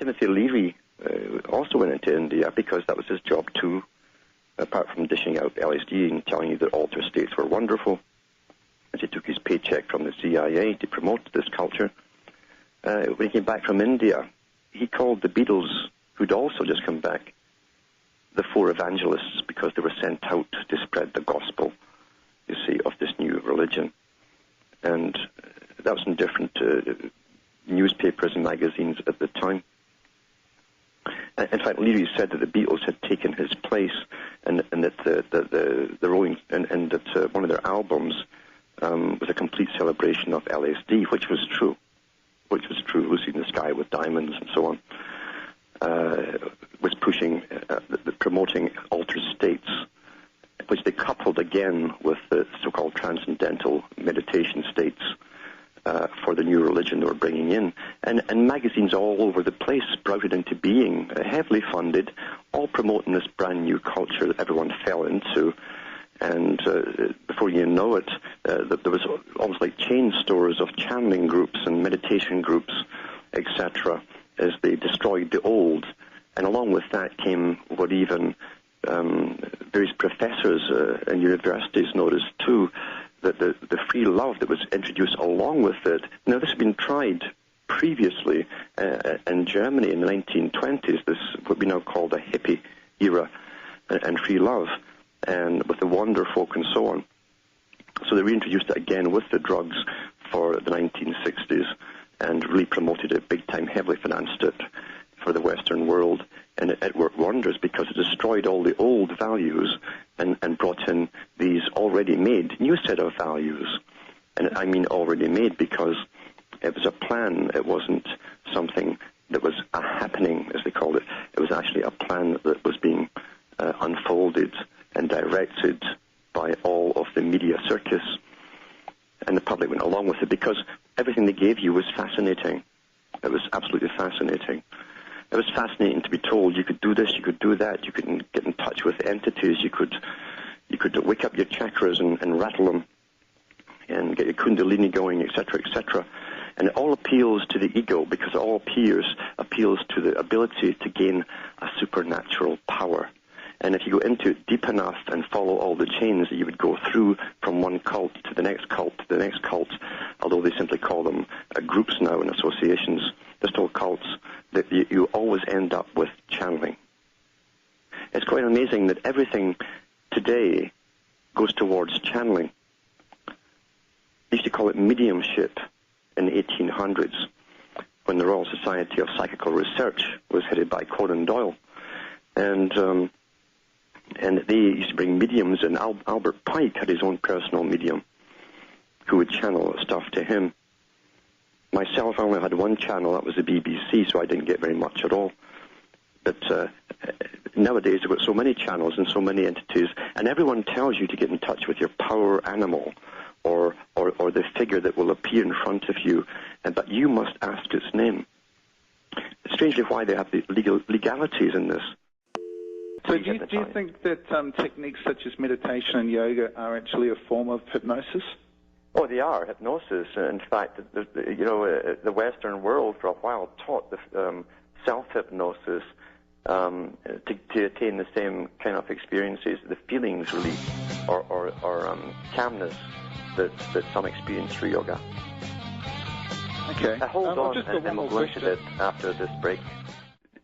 Timothy Leary also went into India because that was his job too, apart from dishing out LSD and telling you that altered states were wonderful, as he took his paycheck from the CIA to promote this culture. When he came back from India, he called the Beatles, who'd also just come back, the four evangelists, because they were sent out to spread the gospel, you see, of this new religion. And that was in different newspapers and magazines at the time. In fact, Leary said that the Beatles had taken his place, and that the Rolling and that one of their albums was a complete celebration of LSD, which was true. Lucy in the Sky with Diamonds and so on, was pushing, promoting altered states, which they coupled again with the so-called transcendental meditation states for the new religion they were bringing in. And magazines all over the place sprouted into being, heavily funded, all promoting this brand new culture that everyone fell into. And before you know it, there was almost like chain stores of channeling groups and meditation groups, etc., as they destroyed the old. And along with that came what even various professors and universities noticed too, that the free love that was introduced along with it. Now, this had been tried previously in Germany in the 1920s, this what we now call the hippie era, and free love, and with the Wonder Folk and so on. So they reintroduced it again with the drugs for the 1960s and really promoted it big time, heavily financed it for the Western world. And it worked wonders because it destroyed all the old values and brought in these already made new set of values. And I mean already made because it was a plan. It wasn't something that was a happening, as they called it. It was actually a plan that was being unfolded and directed by all of the media circus. And the public went along with it because everything they gave you was fascinating. It was absolutely fascinating. It was fascinating to be told you could do this, you could do that, you could get in touch with entities, you could wake up your chakras and rattle them and get your kundalini going, etc., etc. And it all appeals to the ego because it all appeals to the ability to gain a supernatural power. And if you go into it deep enough and follow all the chains that you would go through from one cult to the next cult to the next cult, although they simply call them groups now and associations, they're still cults, that you always end up with channeling. It's quite amazing that everything today goes towards channeling. They used to call it mediumship in the 1800s when the Royal Society of Psychical Research was headed by Conan Doyle. And they used to bring mediums, and Albert Pike had his own personal medium who would channel stuff to him. Myself, I only had one channel, that was the BBC, so I didn't get very much at all. But nowadays, there are so many channels and so many entities, and everyone tells you to get in touch with your power animal or the figure that will appear in front of you, but you must ask its name. Strangely, why they have the legalities in this. So do you think that techniques such as meditation and yoga are actually a form of hypnosis? Oh, they are hypnosis. In fact, the Western world for a while taught the self-hypnosis to attain the same kind of experiences, the feelings really, or calmness that some experience through yoga. Okay. Hold on, and we'll go into this after this break.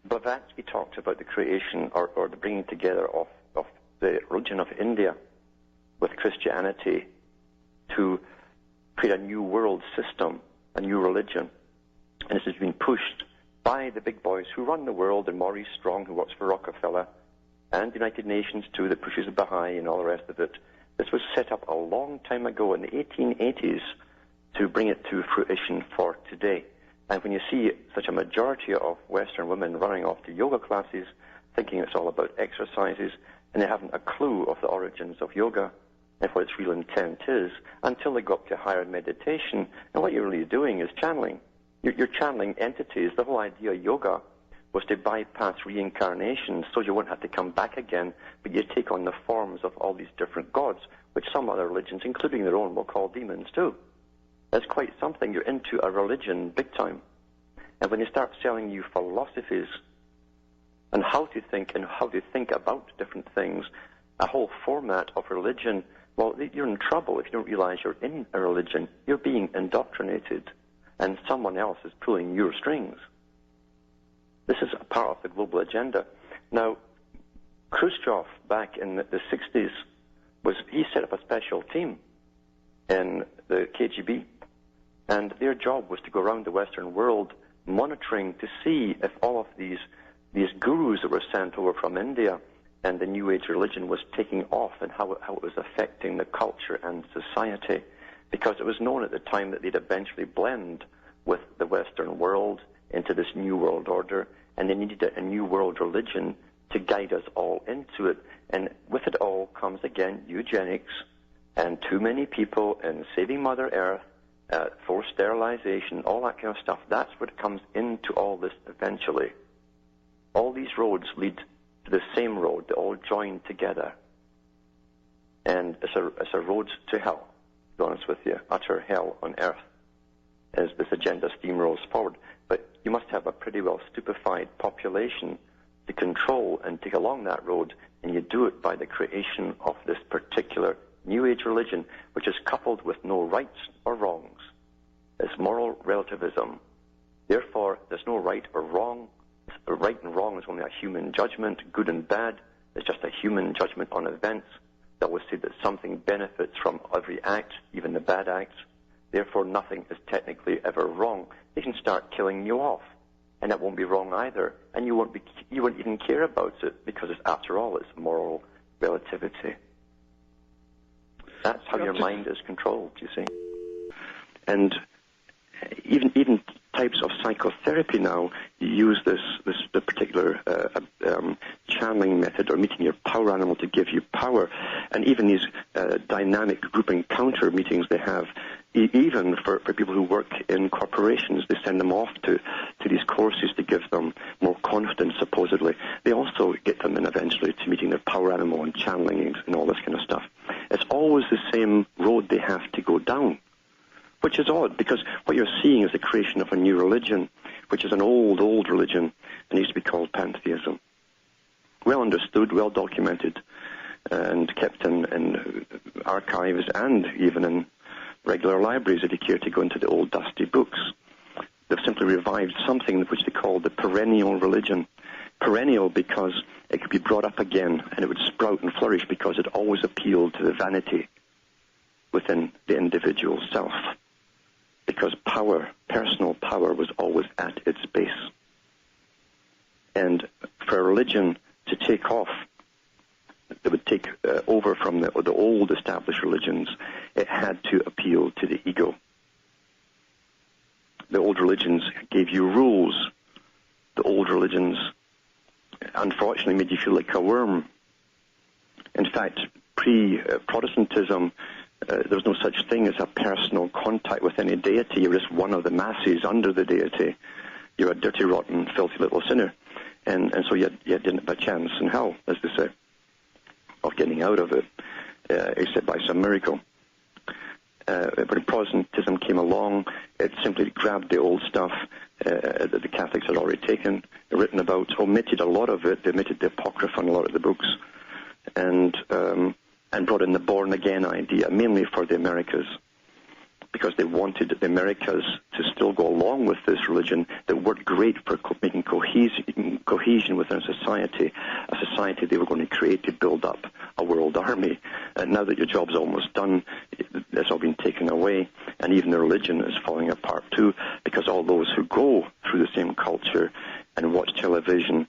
Blavatsky talked about the creation or the bringing together of the religion of India with Christianity to create a new world system, a new religion. And this has been pushed by the big boys who run the world, and Maurice Strong, who works for Rockefeller, and the United Nations, too, that pushes the Baha'i and all the rest of it. This was set up a long time ago in the 1880s to bring it to fruition for today. And when you see such a majority of Western women running off to yoga classes, thinking it's all about exercises, and they haven't a clue of the origins of yoga and what its real intent is, until they go up to higher meditation, and what you're really doing is channeling. You're channeling entities. The whole idea of yoga was to bypass reincarnation so you wouldn't have to come back again, but you take on the forms of all these different gods, which some other religions, including their own, will call demons too. That's quite something. You're into a religion big time. And when they start selling you philosophies on how to think and how to think about different things, a whole format of religion, well, you're in trouble if you don't realize you're in a religion. You're being indoctrinated, and someone else is pulling your strings. This is a part of the global agenda. Now, Khrushchev, back in the 60s, he set up a special team in the KGB, and their job was to go around the Western world monitoring to see if all of these gurus that were sent over from India and the New Age religion was taking off, and how it was affecting the culture and society, because it was known at the time that they'd eventually blend with the Western world into this new world order, and they needed a new world religion to guide us all into it. And with it all comes, again, eugenics and too many people and saving Mother Earth, forced sterilization, all that kind of stuff. That's what comes into all this eventually. All these roads lead to the same road. They all join together. And it's a road to hell, to be honest with you. Utter hell on earth as this agenda steamrolls forward. But you must have a pretty well stupefied population to control and take along that road, and you do it by the creation of this particular New Age religion, which is coupled with no rights or wrongs. It's moral relativism. Therefore, there's no right or wrong. Right and wrong is only a human judgment. Good and bad is just a human judgment on events that will say that something benefits from every act, even the bad acts. Therefore, nothing is technically ever wrong. They can start killing you off, and that won't be wrong either. And you won't even care about it, because after all, it's moral relativity. That's how your mind is controlled, you see. And even types of psychotherapy now use the particular channeling method, or meeting your power animal to give you power. And even these dynamic group encounter meetings they have, even for people who work in corporations, they send them off to these courses to give them more confidence, supposedly. They also get them in eventually to meeting their power animal and channeling and all this kind of stuff. It's always the same road they have to go down, which is odd, because what you're seeing is the creation of a new religion, which is an old religion, and used to be called pantheism. Well understood, well documented, and kept in archives and even in regular libraries if you care to go into the old dusty books. They've simply revived something which they call the perennial religion. Perennial because it could be brought up again, and it would sprout and flourish because it always appealed to the vanity within the individual self. Because power, personal power, was always at its base. And for a religion to take off, that would take over from the old established religions, it had to appeal to the ego. The old religions gave you rules. The old religions, unfortunately, made you feel like a worm. In fact, pre-Protestantism, there was no such thing as a personal contact with any deity. You were just one of the masses under the deity. You were a dirty, rotten, filthy little sinner. And so you didn't have a chance in hell, as they say, of getting out of it, except by some miracle. When Protestantism came along, it simply grabbed the old stuff that the Catholics had already taken, written about, omitted a lot of it. They omitted the Apocrypha in a lot of the books, and brought in the born-again idea, mainly for the Americas, because they wanted the Americas to still go along with this religion that worked great for making cohesion within society, a society they were going to create to build up a world army. And now that your job's almost done, it's all been taken away, and even the religion is falling apart too, because all those who go through the same culture and watch television,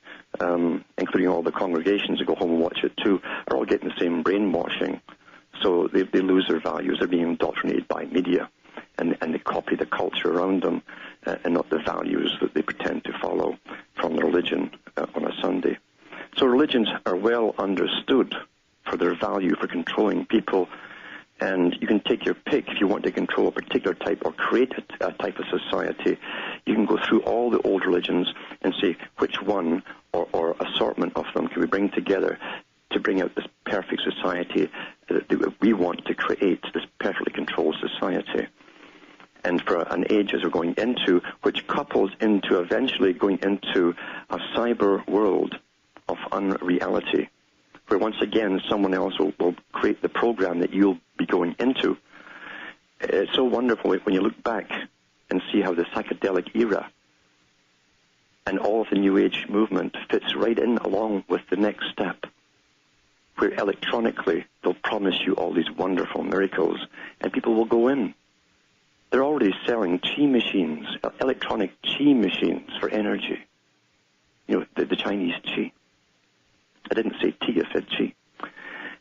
including all the congregations that go home and watch it too, are all getting the same brainwashing. So they lose their values. They're being indoctrinated by media, and they copy the culture around them, and not the values that they pretend to follow from the religion on a Sunday. So religions are well understood for their value for controlling people, and you can take your pick if you want to control a particular type or create a type of society. You can go through all the old religions and say which one or assortment of them can we bring together to bring out this perfect society that we want to create, this perfectly controlled society. and for an age as we're going into, which couples into eventually going into a cyber world of unreality, where once again someone else will create the program that you'll be going into. It's so wonderful when you look back and see how the psychedelic era and all of the New Age movement fits right in along with the next step, where electronically they'll promise you all these wonderful miracles, and people will go in. They're already selling chi machines, electronic chi machines for energy. You know, the Chinese chi. I didn't say tea, I said chi.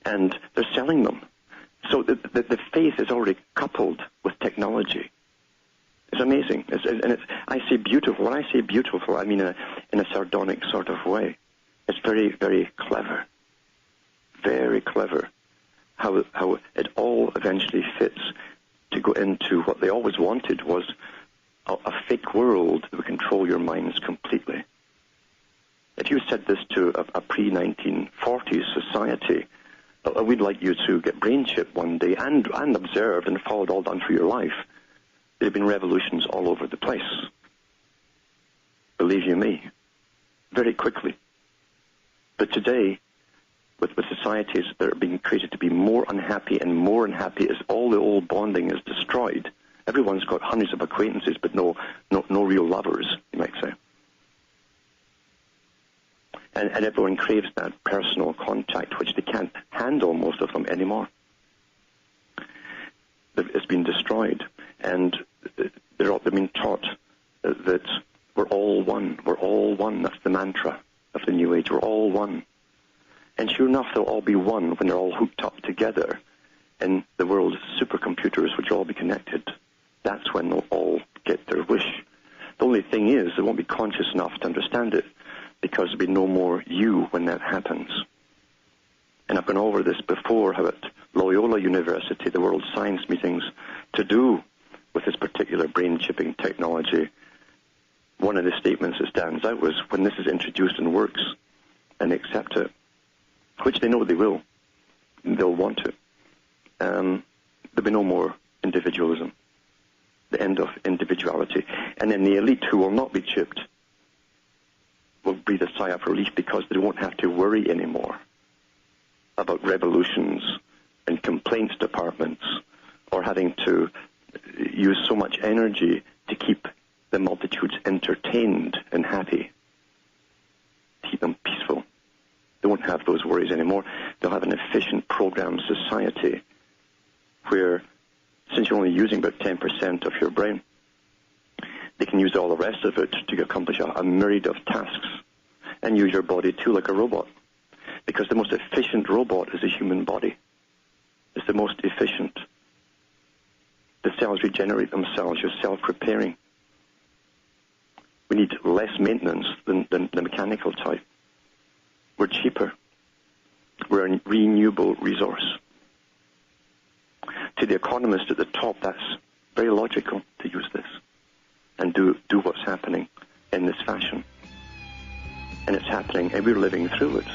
And they're selling them. So the faith is already coupled with technology. It's amazing. I say beautiful. When I say beautiful, I mean in a sardonic sort of way. It's very, very clever. Very clever how it all eventually fits to go into what they always wanted was a fake world that would control your minds completely. If you said this to a pre-1940s society, we'd like you to get brain chip one day and observed and followed all down through your life, there have been revolutions all over the place. Believe you me, very quickly. But today, with societies that are being created to be more unhappy as all the old bonding is destroyed, everyone's got hundreds of acquaintances but no real lovers, you might say. And everyone craves that personal contact, which they can't handle, most of them, anymore. It's been destroyed. And they're being taught that we're all one. We're all one. That's the mantra of the New Age. We're all one. And sure enough, they'll all be one when they're all hooked up together in the world's supercomputers, which will all be connected. That's when they'll all get their wish. The only thing is, they won't be conscious enough to understand it, because there'll be no more you when that happens. And I've gone over this before, how at Loyola University, the World Science Meetings, to do with this particular brain-chipping technology, one of the statements that stands out was, when this is introduced and works, and they accept it, which they know they will, they'll want it, there'll be no more individualism, the end of individuality. And then the elite who will not be chipped will breathe a sigh of relief, because they won't have to worry anymore about revolutions and complaints departments, or having to use so much energy to keep the multitudes entertained and happy, keep them peaceful. They won't have those worries anymore. They'll have an efficient programmed society where, since you're only using about 10% of your brain, they can use all the rest of it to accomplish a myriad of tasks, and use your body too like a robot. Because the most efficient robot is a human body. It's the most efficient. The cells regenerate themselves. You're self-repairing. We need less maintenance than the mechanical type. We're cheaper. We're a renewable resource. To the economist at the top, that's very logical to use this and do what's happening in this fashion. And it's happening, and we're living through it.